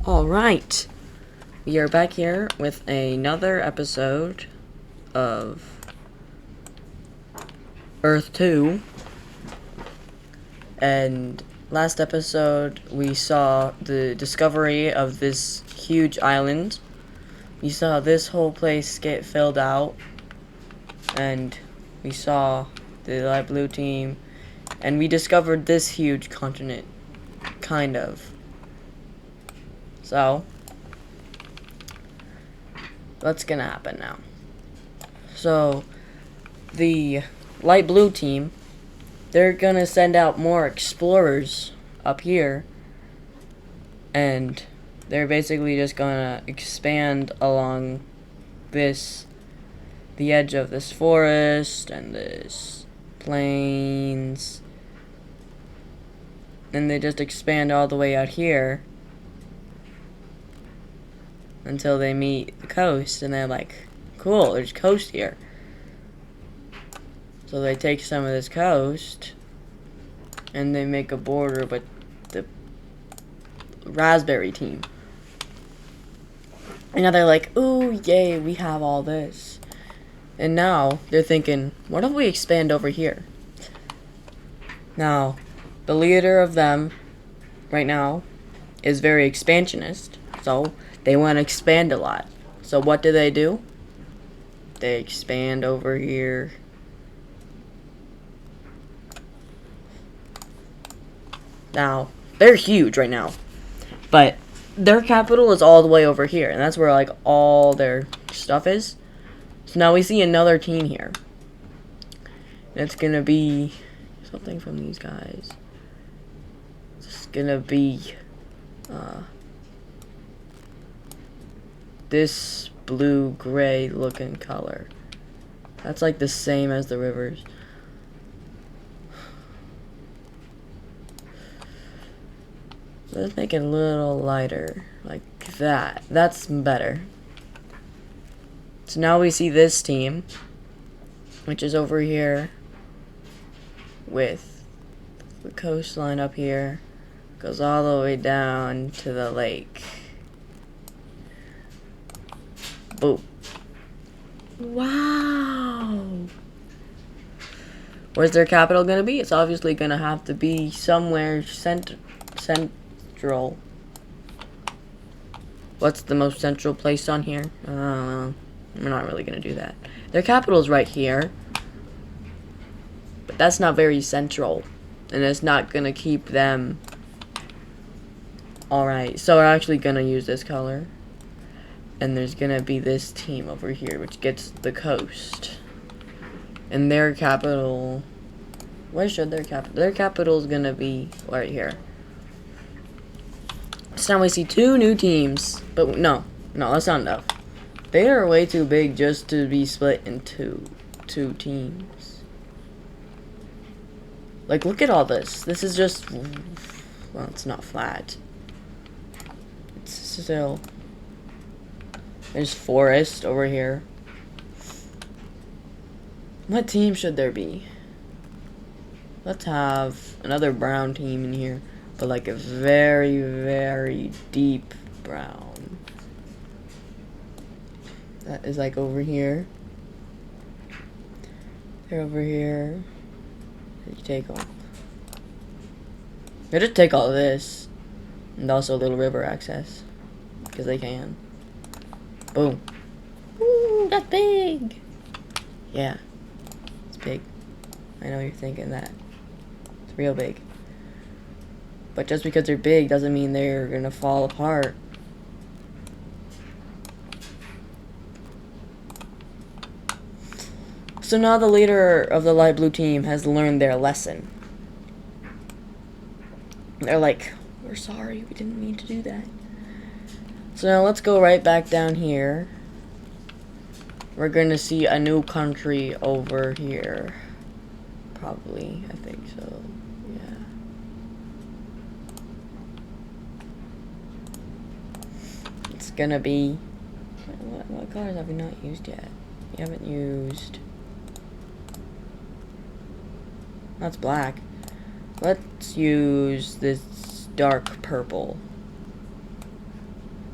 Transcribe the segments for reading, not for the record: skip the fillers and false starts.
Alright, we are back here with another episode of Earth 2. And last episode we saw the discovery of this huge island. We saw this whole place get filled out. And we saw the light blue team. And we discovered this huge continent. Kind of. So, what's gonna happen now? So, the light blue team, they're gonna send out more explorers up here, and they're basically just gonna expand along the edge of this forest and this plains, and they just expand all the way out here until they meet the coast, and they're like, cool, there's coast here. So they take some of this coast and they make a border with the raspberry team. And now they're like, ooh, yay, we have all this. And now they're thinking, what if we expand over here? Now, the leader of them right now is very expansionist, so they want to expand a lot. So what do? They expand over here. Now, they're huge right now. But their capital is all the way over here. And that's where, like, all their stuff is. So now we see another team here. And it's going to be something from these guys. It's going to be this blue-gray looking color. That's like the same as the rivers. Let's make it a little lighter, like that. That's better. So now we see this team, which is over here with the coastline up here, goes all the way down to the lake. Boom. Wow. Where's their capital gonna be? It's obviously gonna have to be somewhere central. What's the most central place on here? We're not really gonna do that. Their capital is right here, but that's not very central, and it's not gonna keep them. Alright, so we're actually gonna use this color. And there's gonna be this team over here, which gets the coast. And their capital... Where should their capital... Their capital is gonna be right here. So now we see two new teams. But no, that's not enough. They are way too big just to be split into two teams. Like, look at all this. This is just... Well, it's not flat. It's still... There's forest over here. What team should there be? Let's have another brown team in here, but like a very, very deep brown. That is like over here. They're over here. You take them. They just take all of this, and also a little river access, because they can. Boom. Ooh, that's big. Yeah, it's big. I know you're thinking that. It's real big. But just because they're big doesn't mean they're gonna fall apart. So now the leader of the light blue team has learned their lesson. They're like, we're sorry, we didn't mean to do that. So now let's go right back down here. We're gonna see a new country over here. Probably, I think so. Yeah. It's gonna be... What colors have we not used yet? We haven't used... That's black. Let's use this dark purple.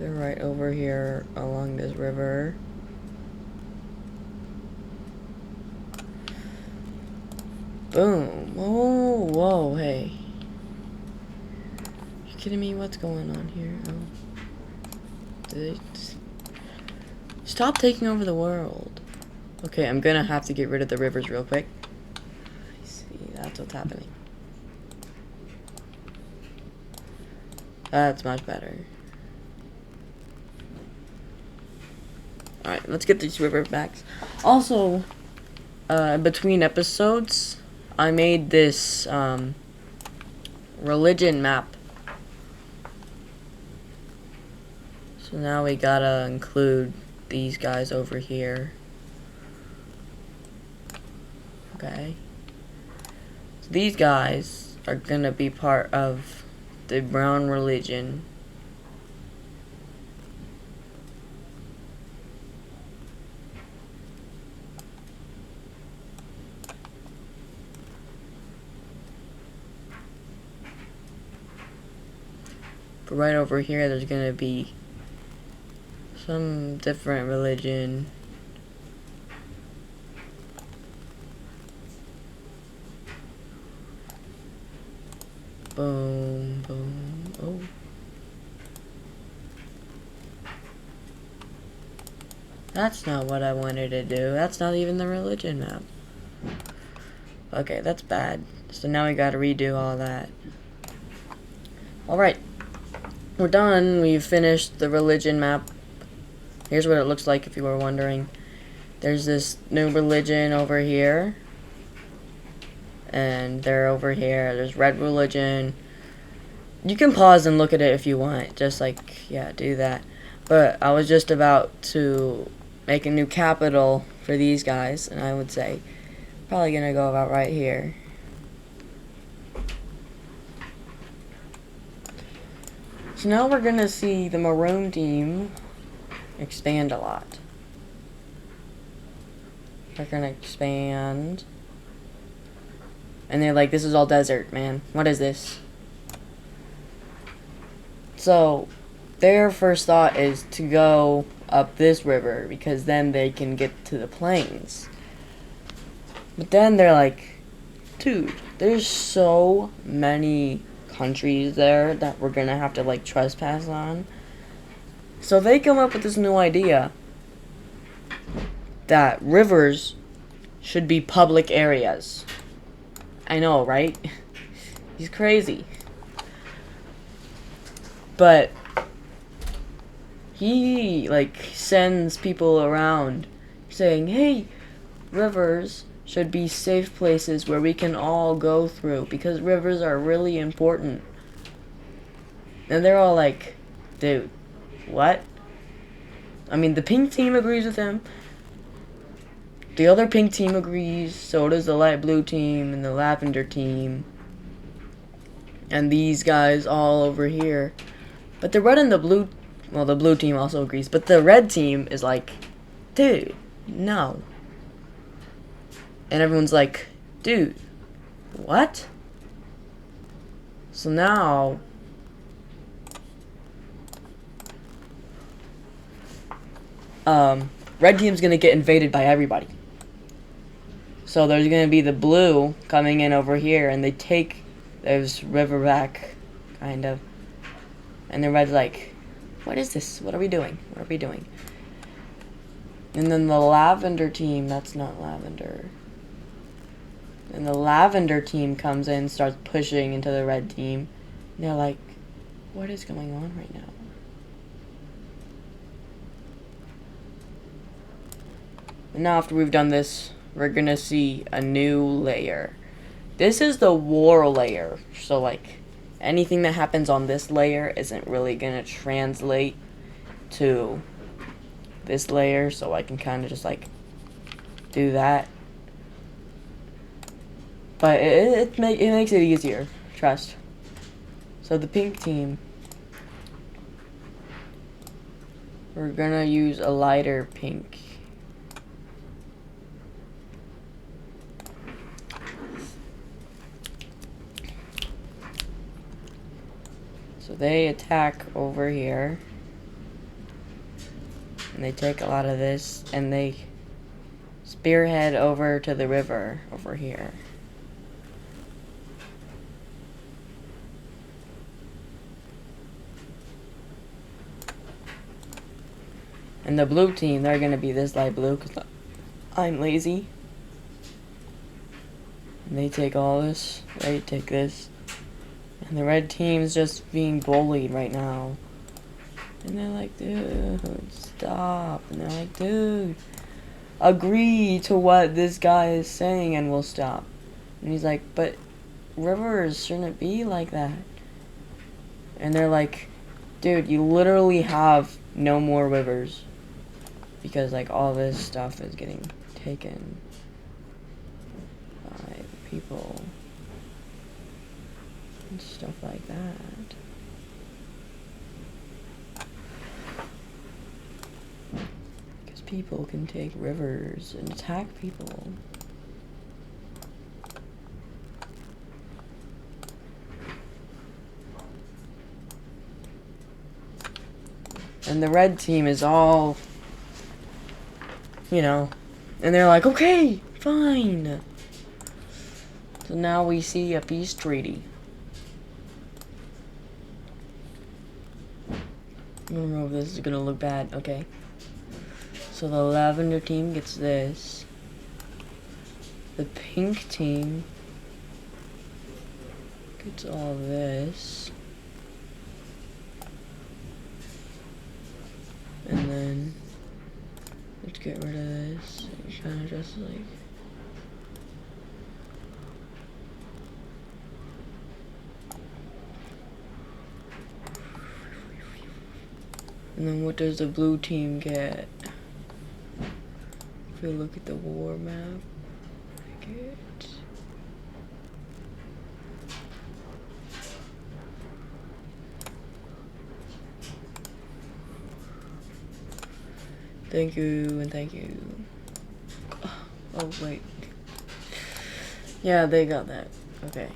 They're right over here along this river. Boom. Oh, whoa, hey. You kidding me? What's going on here? Oh. Did they stop taking over the world? Okay, I'm gonna have to get rid of the rivers real quick. I see, that's what's happening. That's much better. Alright, let's get these river backs. Also, between episodes, I made this religion map. So now we gotta include these guys over here. Okay. So these guys are gonna be part of the brown religion. But right over here, there's gonna be some different religion. Boom, boom, oh. That's not what I wanted to do. That's not even the religion map. Okay, that's bad. So now we gotta redo all that. Alright. We're done. We've finished the religion map. Here's what it looks like if you were wondering. There's this new religion over here. And they're over here. There's red religion. You can pause and look at it if you want. Just like, yeah, do that. But I was just about to make a new capital for these guys. And I would say, probably gonna go about right here. So now we're gonna see the maroon team expand a lot. They're gonna expand. And they're like, this is all desert, man. What is this? So, their first thought is to go up this river, because then they can get to the plains. But then they're like, dude, there's so many countries there that we're gonna have to, like, trespass on. So they come up with this new idea that rivers should be public areas. I know, right? He's crazy. But he, like, sends people around saying, hey, rivers should be safe places where we can all go through, because rivers are really important. And they're all like, dude, what? I mean, the pink team agrees with him. The other pink team agrees, so does the light blue team and the lavender team. And these guys all over here. But the red and the blue, well, the blue team also agrees, but the red team is like, dude, no. And everyone's like, dude, what? So now, red team's gonna get invaded by everybody. So there's gonna be the blue coming in over here, and they take those river back, kind of. And the red's like, what is this? What are we doing? What are we doing? And then the lavender team, that's not lavender. And the lavender team comes in, starts pushing into the red team. And they're like, what is going on right now? And now after we've done this, we're gonna see a new layer. This is the war layer. So, like, anything that happens on this layer isn't really gonna translate to this layer. So I can kind of just, like, do that. But it makes it easier. Trust. So the pink team, we're gonna use a lighter pink. So they attack over here. And they take a lot of this and they spearhead over to the river over here. And the blue team, they're gonna be this light blue because I'm lazy. And they take all this, they take this. And the red team's just being bullied right now. And they're like, dude, stop. And they're like, dude, agree to what this guy is saying and we'll stop. And he's like, but rivers shouldn't be like that. And they're like, dude, you literally have no more rivers. Because, like, all this stuff is getting taken by people and stuff like that. Because people can take rivers and attack people. And the red team is all, you know, and they're like, okay, fine. So now we see a peace treaty. I don't know if this is gonna look bad. Okay. So the lavender team gets this. The pink team gets all this. And then let's get rid of this. It's kind of just like. And then what does the blue team get? If you look at the war map, I get. Thank you and thank you. Oh wait. Yeah, they got that. Okay.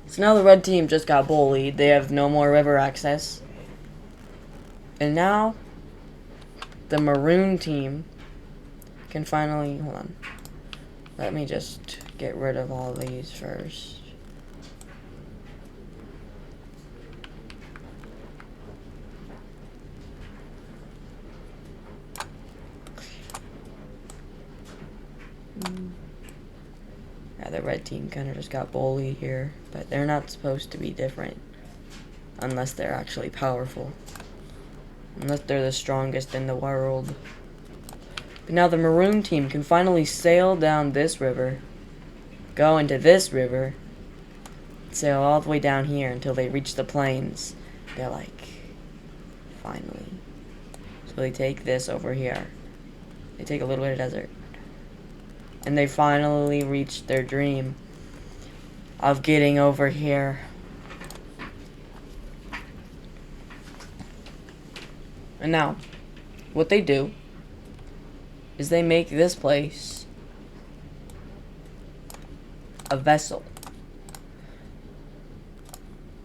So now the red team just got bullied. They have no more river access. And now the maroon team can finally, hold on. Let me just get rid of all these first. Yeah, the red team kind of just got bullied here, but they're not supposed to be different unless they're actually powerful. Unless they're the strongest in the world. But now the maroon team can finally sail down this river, go into this river, sail all the way down here until they reach the plains. They're like, finally. So they take this over here. They take a little bit of desert. And they finally reached their dream of getting over here. And now, what they do is they make this place a vessel.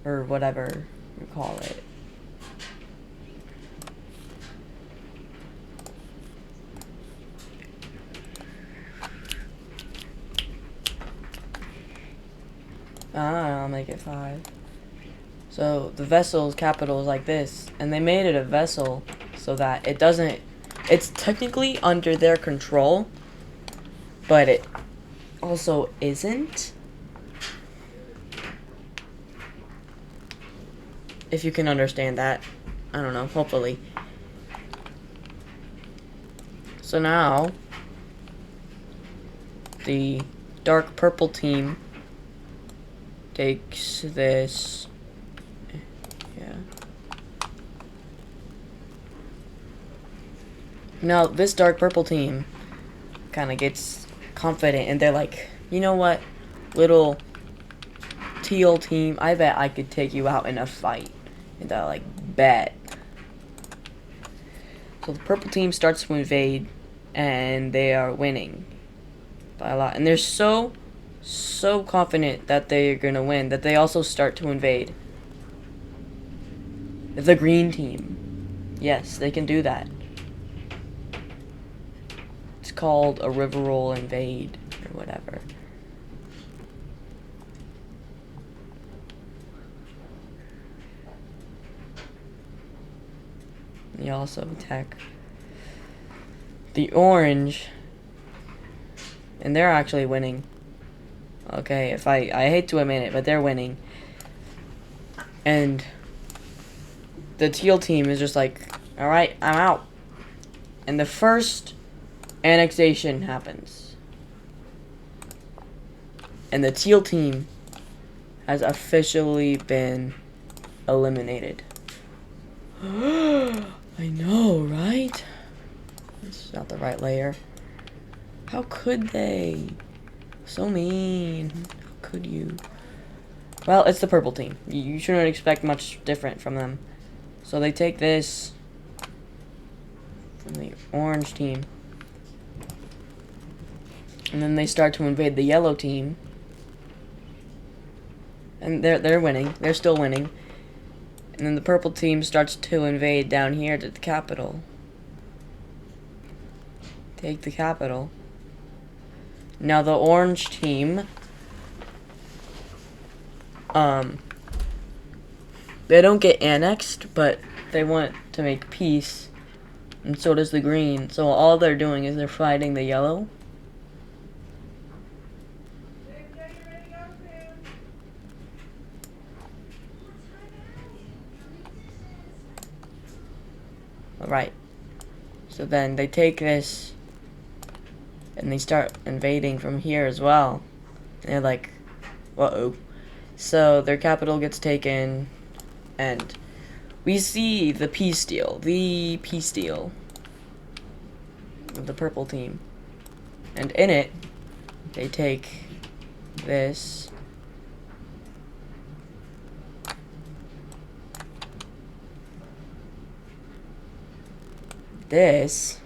Or whatever you call it. I'll make it 5. So the vessel's capital is like this, and they made it a vessel so that it doesn't, it's technically under their control, but it also isn't. If you can understand that. I don't know, hopefully. So now the dark purple team takes this. Yeah. Now this dark purple team kind of gets confident, and they're like, you know what, little teal team, I bet I could take you out in a fight. And they're like, bet. So the purple team starts to invade, and they are winning by a lot. And they're so confident that they're gonna win that they also start to invade the green team. Yes, they can do that. It's called a river roll invade or whatever. You also attack the orange, and they're actually winning. Okay, if I hate to admit it, but they're winning. And the teal team is just like, alright, I'm out. And the first annexation happens. And the teal team has officially been eliminated. I know, right? This is not the right layer. How could they? So mean. How could you? Well, it's the purple team. You shouldn't expect much different from them. So they take this from the orange team. And then they start to invade the yellow team. And they're winning. They're still winning. And then the purple team starts to invade down here to the capital. Take the capital. Now the orange team, they don't get annexed, but they want to make peace, and so does the green. So all they're doing is they're fighting the yellow. Alright. So then they take this, and they start invading from here as well. And they're like, uh-oh. So their capital gets taken, and we see the peace deal. The peace deal of the purple team. And in it, they take this. This.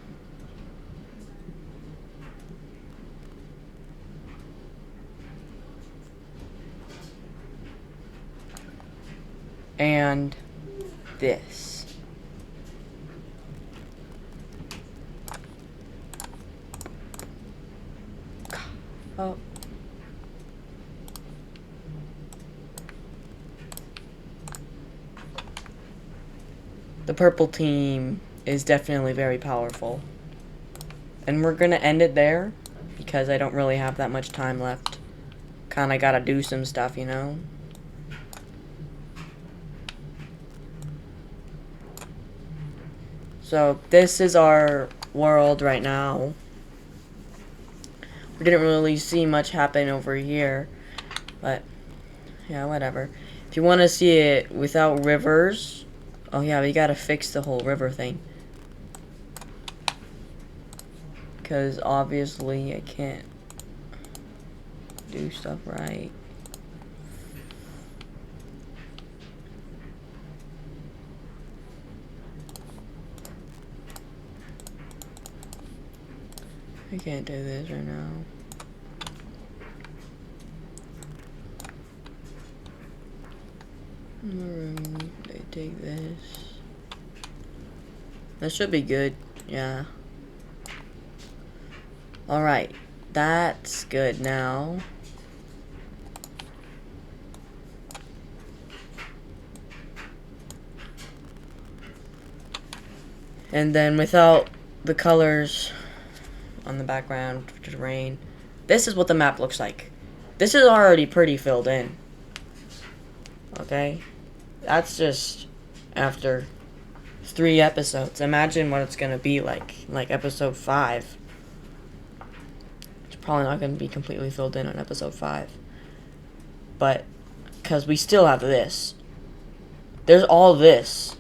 And this. Oh. The purple team is definitely very powerful. And we're gonna end it there because I don't really have that much time left. Kinda gotta do some stuff, you know? So this is our world right now. We didn't really see much happen over here, but yeah, whatever. If you want to see it without rivers, oh yeah, we gotta fix the whole river thing. Because obviously I can't do stuff right. I can't do this right now. They take this. That should be good. Yeah. Alright. That's good now. And then without the colors on the background, which is rain, this is what the map looks like. This is already pretty filled in. Okay? That's just after 3 episodes. Imagine what it's gonna be like episode 5. It's probably not gonna be completely filled in on episode 5. But, because we still have this. There's all this.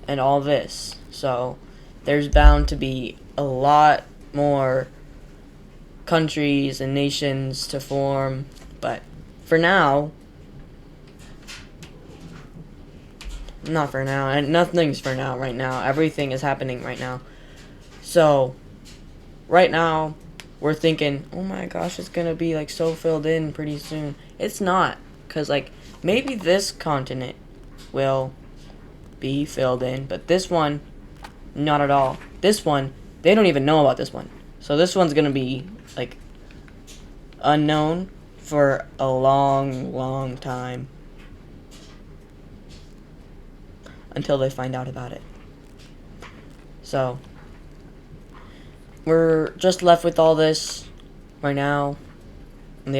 And all this. So, there's bound to be a lot more countries and nations to form. But, for now, not for now, and nothing's for now right now. Everything is happening right now. So, right now, we're thinking, oh my gosh, it's gonna be like so filled in pretty soon. It's not, because like maybe this continent will be filled in. But this one, not at all. This one, they don't even know about this one. So this one's gonna be like unknown for a long time until they find out about it. So we're just left with all this right now, and